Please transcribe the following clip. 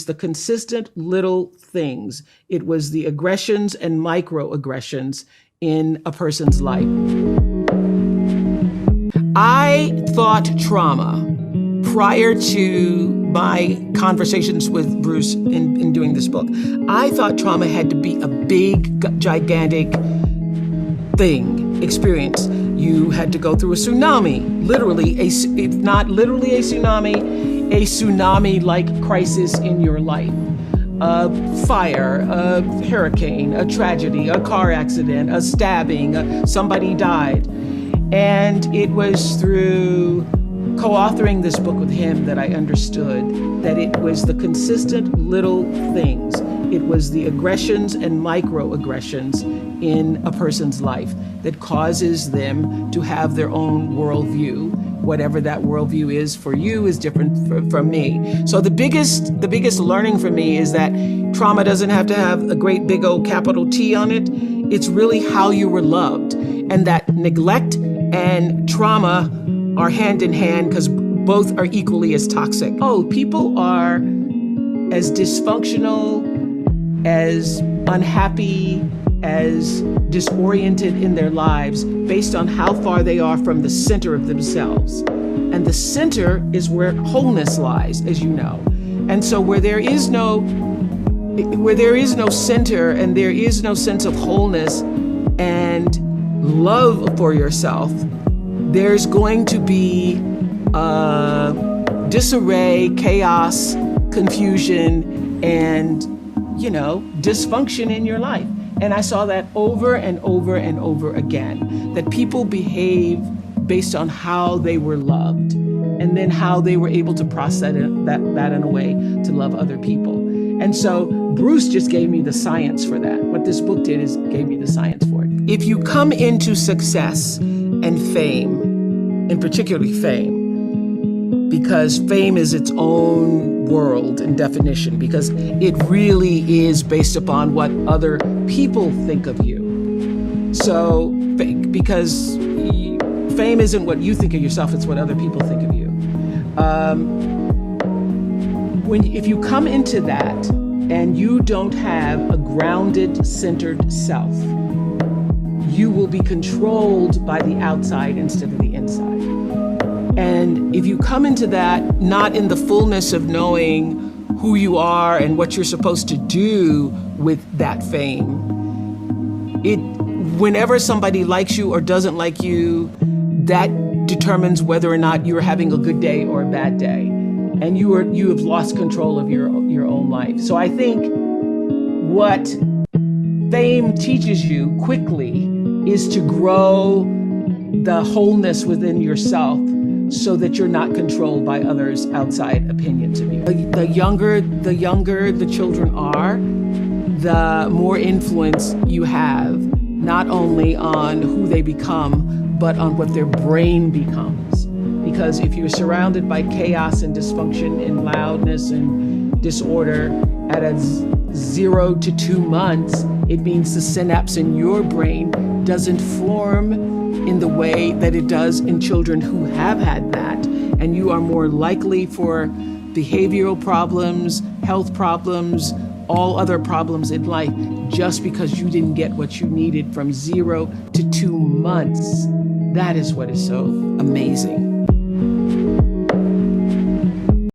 was the consistent little things. It was the aggressions and microaggressions in a person's life. I thought trauma, prior to my conversations with Bruce in doing this book, I thought trauma had to be a big, gigantic experience. You had to go through a tsunami, literally, if not literally a tsunami-like crisis in your life. A fire, a hurricane, a tragedy, a car accident, a stabbing, somebody died. And it was through co-authoring this book with him that I understood that it was the consistent little things. It was the aggressions and microaggressions in a person's life that causes them to have their own worldview. Whatever that worldview is for you is different from me. So the biggest learning for me is that trauma doesn't have to have a great big old capital T on it. It's really how you were loved, and that neglect and trauma are hand in hand because both are equally as toxic. Oh, people are as dysfunctional, as unhappy, as disoriented in their lives based on how far they are from the center of themselves. And the center is where wholeness lies, as you know. And so where there is no center and there is no sense of wholeness and love for yourself, there's going to be disarray, chaos, confusion, and, dysfunction in your life. And I saw that over and over and over again, that people behave based on how they were loved and then how they were able to process that in a way to love other people. And so Bruce just gave me the science for that. What this book did is gave me the science for it. If you come into success and fame, and particularly fame, because fame is its own world and definition, because it really is based upon what other people think of you. So, because fame isn't what you think of yourself, it's what other people think of you. If you come into that and you don't have a grounded, centered self, you will be controlled by the outside instead of the inside. And if you come into that not in the fullness of knowing who you are and what you're supposed to do with that fame, whenever somebody likes you or doesn't like you, that determines whether or not you're having a good day or a bad day. And you have lost control of your own life. So I think what fame teaches you quickly is to grow the wholeness within yourself so that you're not controlled by others' outside opinions of you. The younger the children are, the more influence you have, not only on who they become, but on what their brain becomes. Because if you're surrounded by chaos and dysfunction and loudness and disorder at a 0 to 2 months, it means the synapse in your brain doesn't form in the way that it does in children who have had that. And you are more likely for behavioral problems, health problems, all other problems in life, just because you didn't get what you needed from 0 to 2 months. That is what is so amazing.